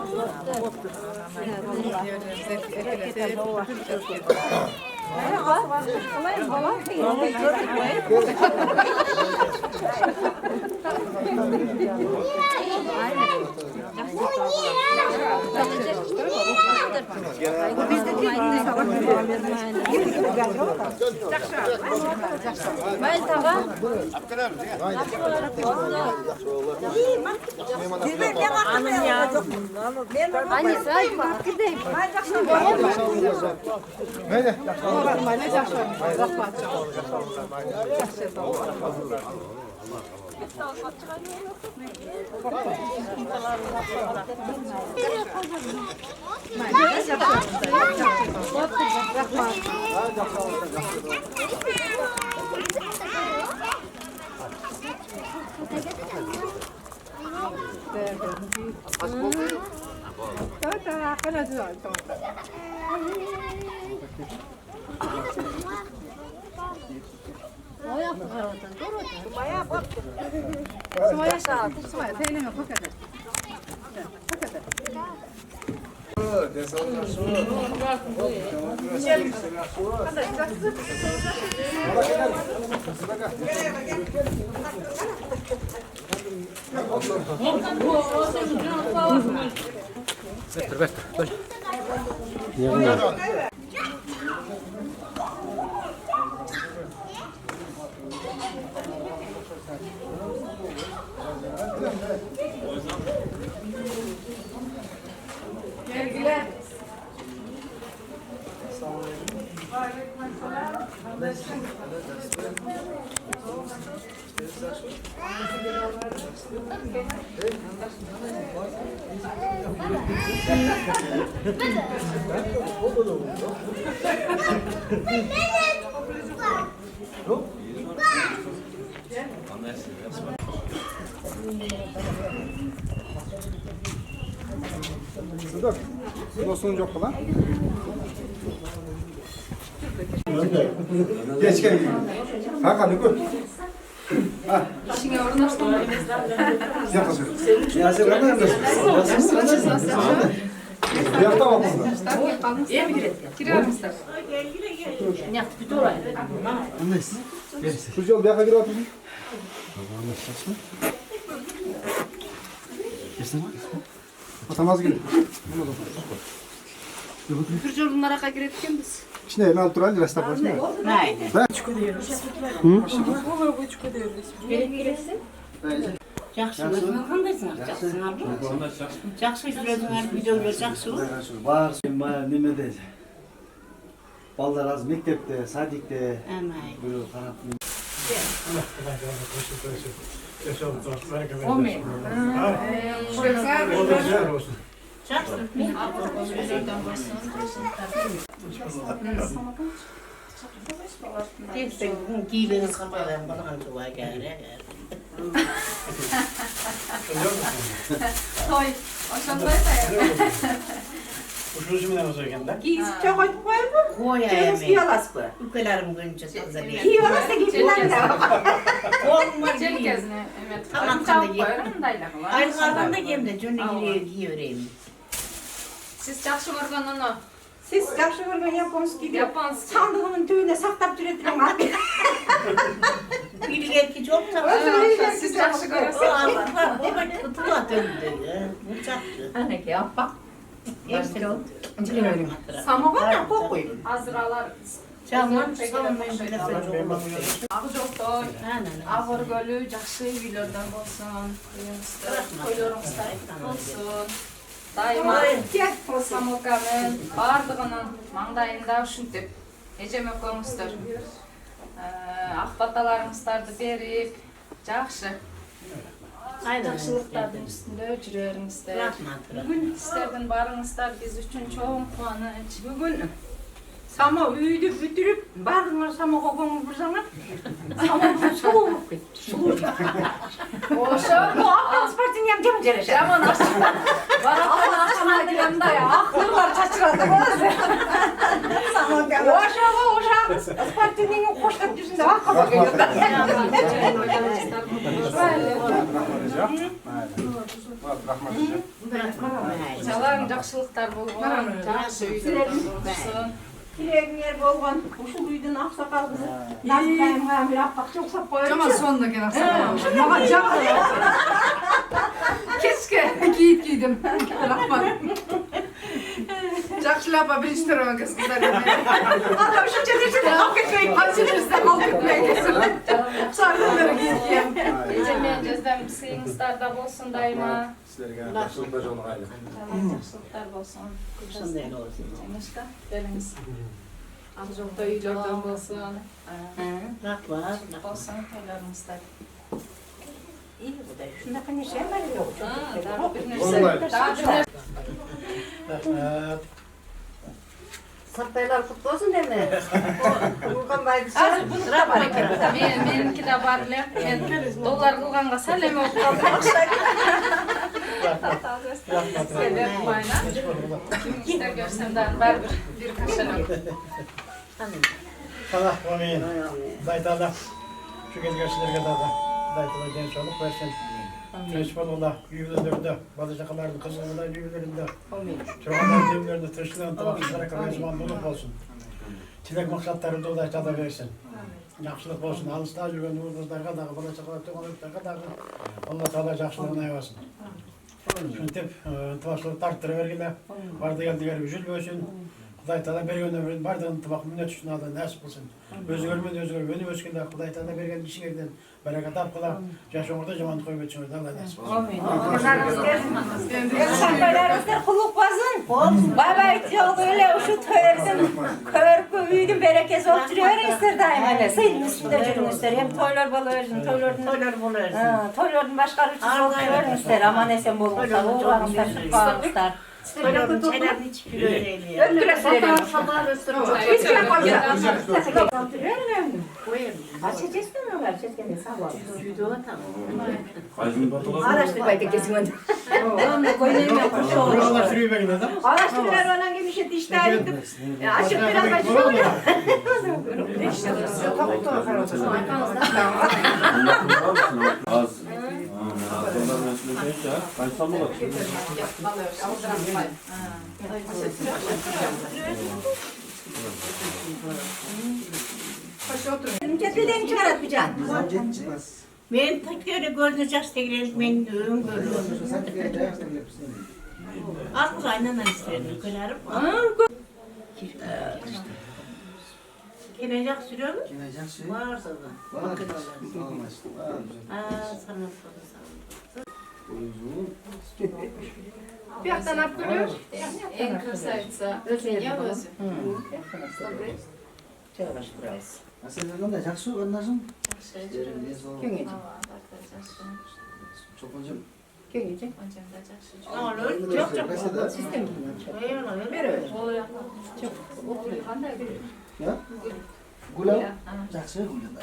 Sıdık, dosun yok lan. Geç gel. Hakan yukarı. İşine ornaştın. Yakasın. Yasin kadar mısın? Yakta bak burada. İyi mi girer? Girer misin? yatıp bir dolayı. Neyse. Çocuğum bir yaka gir oturun. Geçsin. Atamaz gibi. Bir jorunlara kagiretken biz. İçine elini alıp duralım. Resta başına. Ne? Ben? Bu buçuk ödüyoruz. Gerekirse. Жақсылығын қандайсың жақсысың жақсы жүресің видеолар жақсы ғой Var немede. Ballar az mektepte, sadikte. Böyle kanatlı. Giyliniz kapalan bana tuva gel. Toy, oşandaysa ya. Uşunu şimdi nasıl ekende? Giysi çok oyup koyar mı? Koyayım. Giyiyorlar mı? Ülkelerim günce hazır. Giyiyorlar da giyiyorlar da. Olmaz. Çelkezine, evet. Tamam Tamam koyarım dayla. Ayrılardan da giyim cönü giyiyorum. Siz yaxşı görgөн onu. Siz yaxşı görgön Japonski de Japonski. sandığının tüyüne saktap жүрөтүрөң ал. Bilgen ki çok da. Siz yaxşı görüyorsunuz. Evet, kutuğa döndü. Uçaktı. Anne ki yapma. Biliyorum. Samovar ya kokuyor. Azralar. Canım, samovar şöyle Ağız Oktoy, Ağır Gölü, жақсы үйлерден болсын, тойларыңыздар болсын. Дайыма самокамен бардығының маңдайында ушинтип эжем экөөңүздөр ак баталарыңыздарды берип, жақсы. Жақсылыктардын үстүндө жүрөрүңүздөр. Бүгүн сиздердин барыңыздар биз үчүн чоң кубаныч. Бүгүн Само үйдү бүтүрүп, бардыңар самого көңүл бурсаңар. Само сулуу болуп кетти. Сулуу. Ошо транспортун ям жам жараша. Жаман ашты. Бараттан акчаны келемда я. Актырлар чачырады го. Ошого ошо транспортун коштоп жүрсүң деп акылга келет. Жалаң жакшылыктар болгон, жакшы үйлөр болсун. Tilekler bolgan, uşul üydün aksakal kızı. Nasıl kayımga bir appak çok sap koyuyor. Jaman sonuna gel aksakal. Maga jaman. Keşke giyip giydim. Rahmat. Жақшылап бірінші тұрған кескіздер. Adam şu çetesini halk etmeyin. Açınızda halk etmeyin. Sargınları giyip Ecemen cezden sıyыңızдарда болсын дайыма. Sizlerge жақсылықта жолы қайлы. Жақсылықтар болсын. Жеңішка, беріңіз. Ақ жоқта үйлерден болсын. Болсын, тойларыңыздар. İyi bu da. Şunda hani şey var yok. Daha bir нәрсе. Сартайлар құтты болсын деме. Улқан байбысы. Sıra var ekan. Meniki de var le. Men dollar kılganга salem olуп калдым. Sebep bayna. Kimizler görsem de baribir bir kaşalım. Allah amin. Daytala. Şu gelgeçlerge de daytala genç olup versin. Genç balığla yüvlerinde, balıcakaların kızlarında yüvlerinde. Çoğundan düğümlerinde tırşılan tabakçılara kadar zaman dolup olsun. Çilek maksatlarında o daytala versin. Yaxşılık olsun, alışta жүрген uğulduzlarga da, balıcakalar tuğanlıklarga da Allah Teala жақсылығын ayvasın. Şuntip, tıvaşlığı tarttırı vergile, vardı geldi verip üzülmösün. Құдай Teala берген өмірін бардығын тымақ мүнет үшін алды нәсіп қылсын. Өзгермен өзгер өніп өскенде Құдай Teala берген ішіңерден бәрекет апқыла, жаш өмірді жамандық қойып өтсіңерді Алла нәсіп қылсын. Santaylarınızda kuluk basın. Baba öyle şu töyersin. Körpü üydün berekesi oturuyorsunuzdur daima. Sayın üstünde жүрүңүздөр. Hem toylar bolursun, toylardan başka üçüz oturuyorsunuzdur. Aman esen bolursunlar, oğlanızlar, tutmağınızlar. Çaylar hiç kilo değil. Öttüre söylerim. Hiç yapacağım. Açacağız mı? Açacağız mı? Sağ ol. Araştırmaydı kesin onu. Oralar sürüyor belki de. Araştırmalar olan gibi şey dişler edip açıp biraz açıp oluyor. Az. Ondan mesela kaç samı var? Cepheden çıkarat bir can. Men tekrar gözüne yaş tekrar men öğün görüyorum. Artık aynen isterim. Kırarım. Kinecek sürüyor mu? Kinecek şey. Varsa da. Var. Sana Bir yaktan yapılıyor. En krasavitsa ya özü. Çağırış biraz. Nasıl da жақсы қандасың? Kengeci. Çocuğum. Kengeci. Olur. Çok çok. Sistem. Öyle. Çok. Okuyor. Kanday bir. Ya? Gula. Жақсы gula.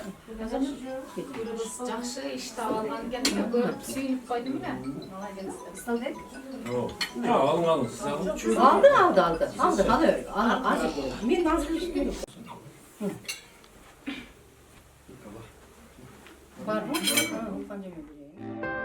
Gülümüz жақşı işte algan gelmiyor. Görüp suyunup koydum ya. Saldet. Ya alın. Aldı. Alır. Ben nasıl işlerim? Var mı? Ha, o